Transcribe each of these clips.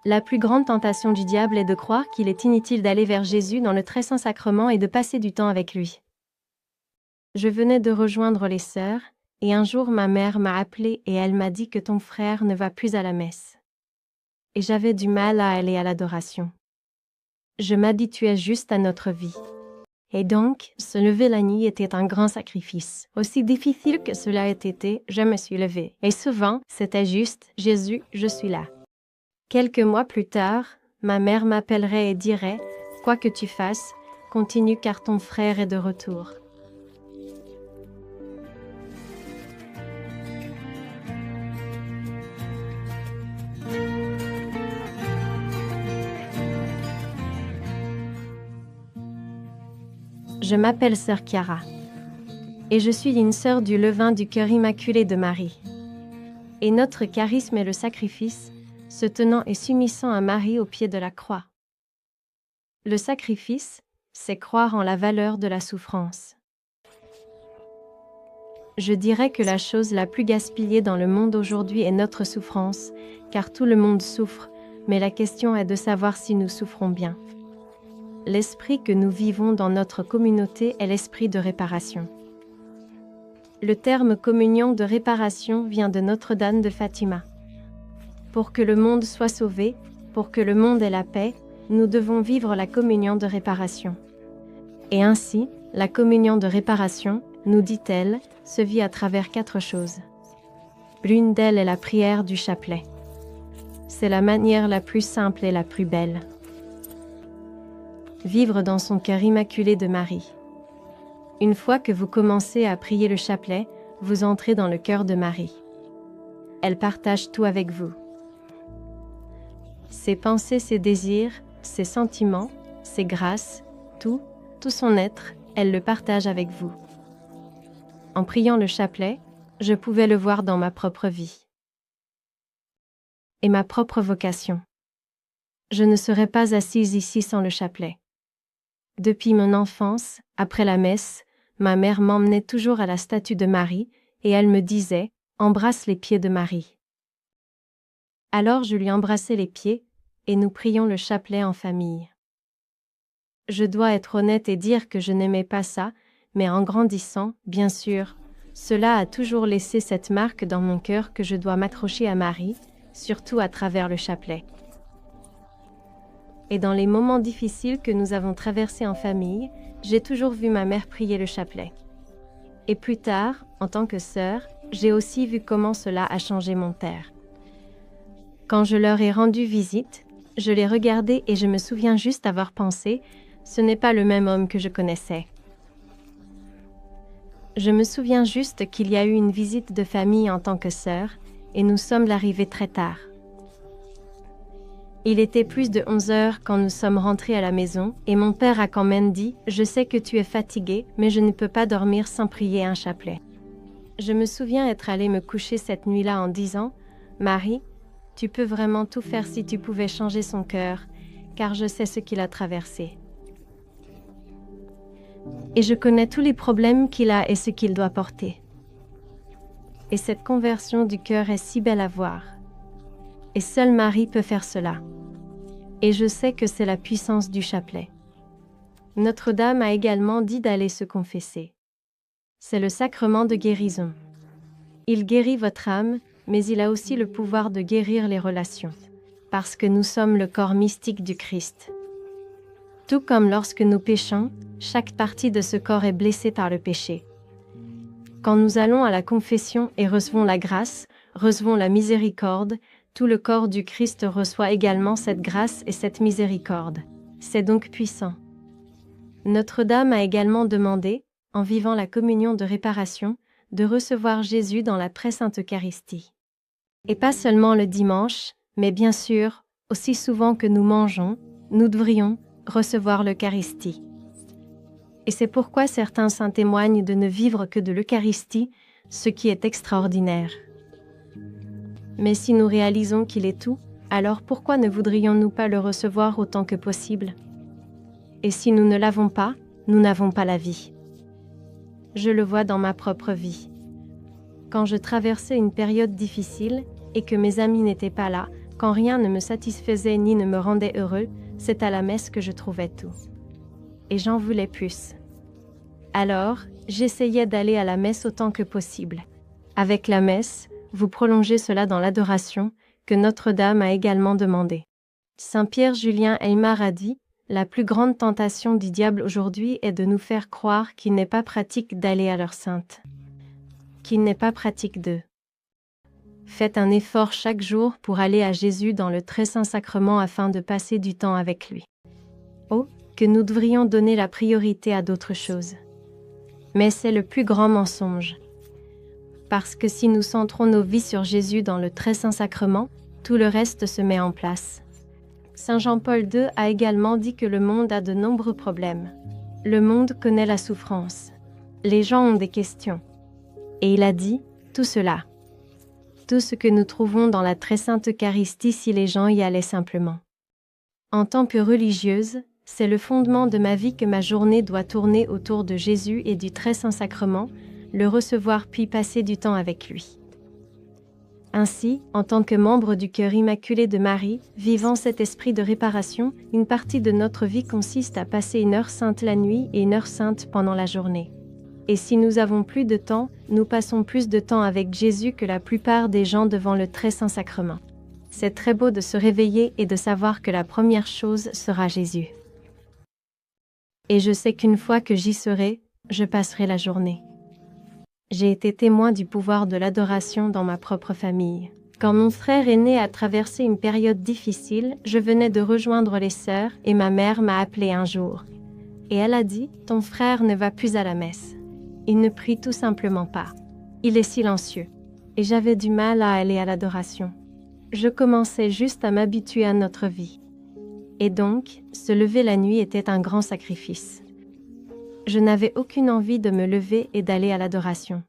La plus grande tentation du diable est de croire qu'il est inutile d'aller vers Jésus dans le très saint sacrement et de passer du temps avec lui. Je venais de rejoindre les sœurs, et un jour ma mère m'a appelée et elle m'a dit que ton frère ne va plus à la messe. Et j'avais du mal à aller à l'adoration. Je m'habituais juste à notre vie. Et donc, se lever la nuit était un grand sacrifice. Aussi difficile que cela ait été, je me suis levée. Et souvent, c'était juste « Jésus, je suis là ». Quelques mois plus tard, ma mère m'appellerait et dirait « Quoi que tu fasses, continue car ton frère est de retour ». Je m'appelle Sœur Chiara. Et je suis une sœur du levain du cœur immaculé de Marie. Et notre charisme est le sacrifice, se tenant et s'unissant à Marie au pied de la croix. Le sacrifice, c'est croire en la valeur de la souffrance. Je dirais que la chose la plus gaspillée dans le monde aujourd'hui est notre souffrance, car tout le monde souffre, mais la question est de savoir si nous souffrons bien. L'esprit que nous vivons dans notre communauté est l'esprit de réparation. Le terme communion de réparation vient de Notre-Dame de Fatima. Pour que le monde soit sauvé, pour que le monde ait la paix, nous devons vivre la communion de réparation. Et ainsi, la communion de réparation, nous dit-elle, se vit à travers 4 choses. L'une d'elles est la prière du chapelet. C'est la manière la plus simple et la plus belle. Vivre dans son cœur immaculé de Marie. Une fois que vous commencez à prier le chapelet, vous entrez dans le cœur de Marie. Elle partage tout avec vous. Ses pensées, ses désirs, ses sentiments, ses grâces, tout son être, elle le partage avec vous. En priant le chapelet, je pouvais le voir dans ma propre vie. Et ma propre vocation. Je ne serais pas assise ici sans le chapelet. Depuis mon enfance, après la messe, ma mère m'emmenait toujours à la statue de Marie, et elle me disait « Embrasse les pieds de Marie ». Alors je lui embrassais les pieds, et nous prions le chapelet en famille. Je dois être honnête et dire que je n'aimais pas ça, mais en grandissant, bien sûr, cela a toujours laissé cette marque dans mon cœur que je dois m'accrocher à Marie, surtout à travers le chapelet. Et dans les moments difficiles que nous avons traversés en famille, j'ai toujours vu ma mère prier le chapelet. Et plus tard, en tant que sœur, j'ai aussi vu comment cela a changé mon père. Quand je leur ai rendu visite, je les regardais et je me souviens juste avoir pensé « ce n'est pas le même homme que je connaissais ». Je me souviens juste qu'il y a eu une visite de famille en tant que sœur, et nous sommes arrivés très tard. Il était plus de 11 heures quand nous sommes rentrés à la maison, et mon père a quand même dit « Je sais que tu es fatigué, mais je ne peux pas dormir sans prier un chapelet ». Je me souviens être allée me coucher cette nuit-là en disant « Marie, tu peux vraiment tout faire si tu pouvais changer son cœur, car je sais ce qu'il a traversé. Et je connais tous les problèmes qu'il a et ce qu'il doit porter. Et cette conversion du cœur est si belle à voir. Et seule Marie peut faire cela. Et je sais que c'est la puissance du chapelet. Notre-Dame a également dit d'aller se confesser. C'est le sacrement de guérison. Il guérit votre âme, mais il a aussi le pouvoir de guérir les relations, parce que nous sommes le corps mystique du Christ. Tout comme lorsque nous péchons, chaque partie de ce corps est blessée par le péché. Quand nous allons à la confession et recevons la grâce, recevons la miséricorde, tout le corps du Christ reçoit également cette grâce et cette miséricorde. C'est donc puissant. Notre-Dame a également demandé, en vivant la communion de réparation, de recevoir Jésus dans la très-sainte Eucharistie. Et pas seulement le dimanche, mais bien sûr, aussi souvent que nous mangeons, nous devrions recevoir l'Eucharistie. Et c'est pourquoi certains saints témoignent de ne vivre que de l'Eucharistie, ce qui est extraordinaire. Mais si nous réalisons qu'il est tout, alors pourquoi ne voudrions-nous pas le recevoir autant que possible? Et si nous ne l'avons pas, nous n'avons pas la vie. Je le vois dans ma propre vie. Quand je traversais une période difficile et que mes amis n'étaient pas là, Quand rien ne me satisfaisait ni ne me rendait heureux, c'est à la messe que je trouvais tout. Et j'en voulais plus. Alors, j'essayais d'aller à la messe autant que possible. Avec la messe, vous prolongez cela dans l'adoration, que Notre-Dame a également demandé. Saint Pierre Julien Aymar a dit « La plus grande tentation du diable aujourd'hui est de nous faire croire qu'il n'est pas pratique d'aller à l'heure sainte. Qu'il n'est pas pratique de. Faites un effort chaque jour pour aller à Jésus dans le très saint sacrement afin de passer du temps avec lui. Oh, que nous devrions donner la priorité à d'autres choses. Mais c'est le plus grand mensonge. Parce que si nous centrons nos vies sur Jésus dans le très saint sacrement, tout le reste se met en place. Saint Jean-Paul II a également dit que le monde a de nombreux problèmes. Le monde connaît la souffrance. Les gens ont des questions. Et il a dit, tout cela. Tout ce que nous trouvons dans la très sainte Eucharistie si les gens y allaient simplement. En tant que religieuse, c'est le fondement de ma vie que ma journée doit tourner autour de Jésus et du très saint sacrement, le recevoir puis passer du temps avec lui. Ainsi, en tant que membre du cœur immaculé de Marie, vivant cet esprit de réparation, une partie de notre vie consiste à passer une heure sainte la nuit et une heure sainte pendant la journée. Et si nous avons plus de temps, nous passons plus de temps avec Jésus que la plupart des gens devant le très saint sacrement. C'est très beau de se réveiller et de savoir que la première chose sera Jésus. Et je sais qu'une fois que j'y serai, je passerai la journée. J'ai été témoin du pouvoir de l'adoration dans ma propre famille. Quand mon frère aîné a traversé une période difficile, je venais de rejoindre les sœurs et ma mère m'a appelé un jour. Et elle a dit, « Ton frère ne va plus à la messe. Il ne prie tout simplement pas. Il est silencieux. » Et j'avais du mal à aller à l'adoration. Je commençais juste à m'habituer à notre vie. Et donc, se lever la nuit était un grand sacrifice. Je n'avais aucune envie de me lever et d'aller à l'adoration.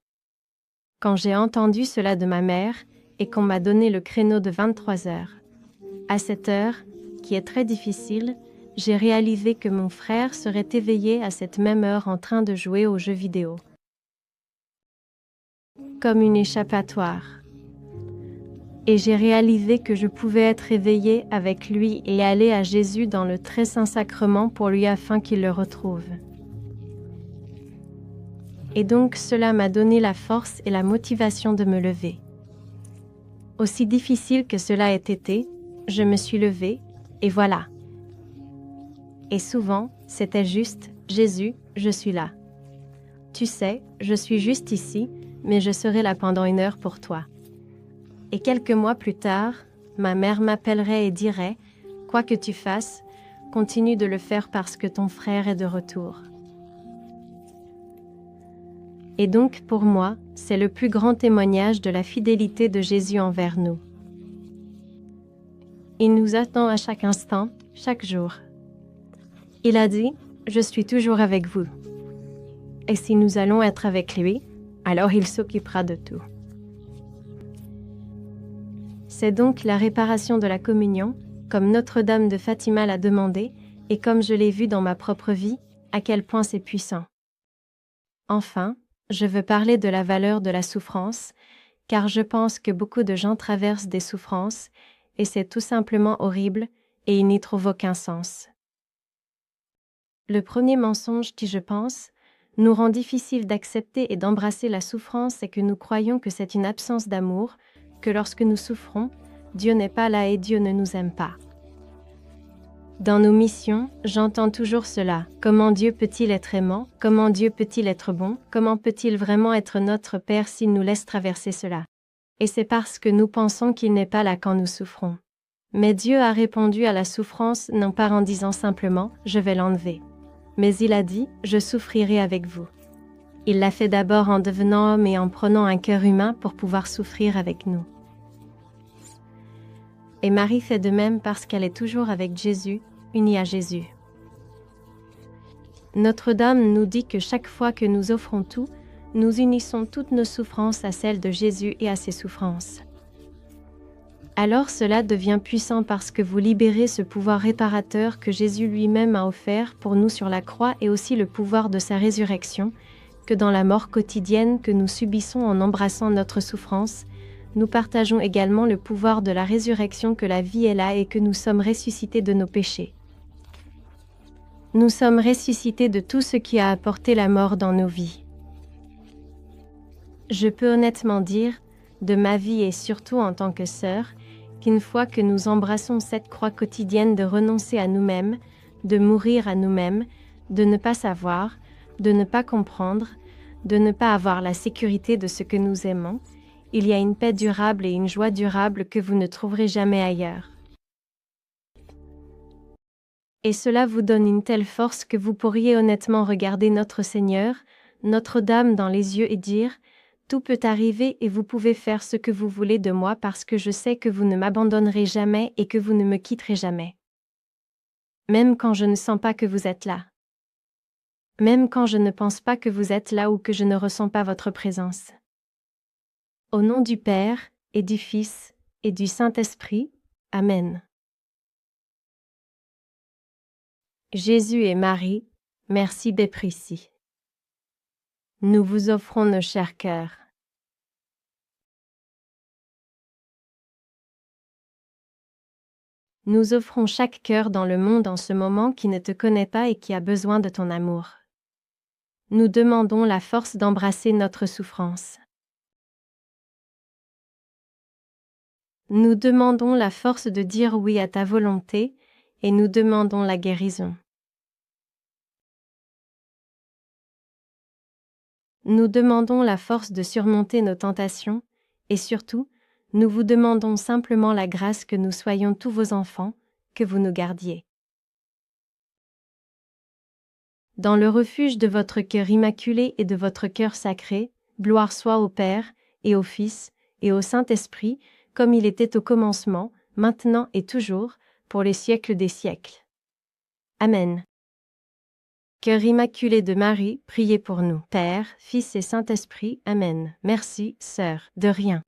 Quand j'ai entendu cela de ma mère et qu'on m'a donné le créneau de 23 heures, à cette heure, qui est très difficile, j'ai réalisé que mon frère serait éveillé à cette même heure en train de jouer aux jeux vidéo. Comme une échappatoire. Et j'ai réalisé que je pouvais être éveillée avec lui et aller à Jésus dans le très saint sacrement pour lui afin qu'il le retrouve. Et donc cela m'a donné la force et la motivation de me lever. Aussi difficile que cela ait été, je me suis levée, et voilà. Et souvent, c'était juste, Jésus, je suis là. Tu sais, je suis juste ici, mais je serai là pendant une heure pour toi. Et quelques mois plus tard, ma mère m'appellerait et dirait, quoi que tu fasses, continue de le faire parce que ton frère est de retour. Et donc, pour moi, c'est le plus grand témoignage de la fidélité de Jésus envers nous. Il nous attend à chaque instant, chaque jour. Il a dit, « Je suis toujours avec vous. » Et si nous allons être avec lui, alors il s'occupera de tout. C'est donc la réparation de la communion, comme Notre-Dame de Fatima l'a demandé, et comme je l'ai vu dans ma propre vie, à quel point c'est puissant. Enfin, je veux parler de la valeur de la souffrance, car je pense que beaucoup de gens traversent des souffrances, et c'est tout simplement horrible, et ils n'y trouvent aucun sens. Le premier mensonge qui, je pense, nous rend difficile d'accepter et d'embrasser la souffrance, c'est que nous croyons que c'est une absence d'amour, que lorsque nous souffrons, Dieu n'est pas là et Dieu ne nous aime pas. Dans nos missions, j'entends toujours cela. Comment Dieu peut-il être aimant? Comment Dieu peut-il être bon? Comment peut-il vraiment être notre Père s'il nous laisse traverser cela? Et c'est parce que nous pensons qu'il n'est pas là quand nous souffrons. Mais Dieu a répondu à la souffrance non pas en disant simplement « je vais l'enlever », mais il a dit « je souffrirai avec vous ». Il l'a fait d'abord en devenant homme et en prenant un cœur humain pour pouvoir souffrir avec nous. Et Marie fait de même parce qu'elle est toujours avec Jésus, unie à Jésus. Notre-Dame nous dit que chaque fois que nous offrons tout, nous unissons toutes nos souffrances à celles de Jésus et à ses souffrances. Alors cela devient puissant parce que vous libérez ce pouvoir réparateur que Jésus lui-même a offert pour nous sur la croix et aussi le pouvoir de sa résurrection, que dans la mort quotidienne que nous subissons en embrassant notre souffrance, nous partageons également le pouvoir de la résurrection, que la vie est là et que nous sommes ressuscités de nos péchés. Nous sommes ressuscités de tout ce qui a apporté la mort dans nos vies. Je peux honnêtement dire, de ma vie et surtout en tant que sœur, qu'une fois que nous embrassons cette croix quotidienne de renoncer à nous-mêmes, de mourir à nous-mêmes, de ne pas savoir, de ne pas comprendre, de ne pas avoir la sécurité de ce que nous aimons, il y a une paix durable et une joie durable que vous ne trouverez jamais ailleurs. Et cela vous donne une telle force que vous pourriez honnêtement regarder notre Seigneur, Notre-Dame dans les yeux et dire « Tout peut arriver et vous pouvez faire ce que vous voulez de moi parce que je sais que vous ne m'abandonnerez jamais et que vous ne me quitterez jamais. Même quand je ne sens pas que vous êtes là. Même quand je ne pense pas que vous êtes là ou que je ne ressens pas votre présence. » Au nom du Père, et du Fils, et du Saint-Esprit. Amen. Jésus et Marie, merci d'être ici. Nous vous offrons nos chers cœurs. Nous offrons chaque cœur dans le monde en ce moment qui ne te connaît pas et qui a besoin de ton amour. Nous demandons la force d'embrasser notre souffrance. Nous demandons la force de dire oui à ta volonté, et nous demandons la guérison. Nous demandons la force de surmonter nos tentations, et surtout, nous vous demandons simplement la grâce que nous soyons tous vos enfants, que vous nous gardiez. Dans le refuge de votre cœur immaculé et de votre cœur sacré, gloire soit au Père, et au Fils, et au Saint-Esprit, comme il était au commencement, maintenant et toujours, pour les siècles des siècles. Amen. Cœur immaculé de Marie, priez pour nous. Père, Fils et Saint-Esprit. Amen. Merci, sœur, de rien.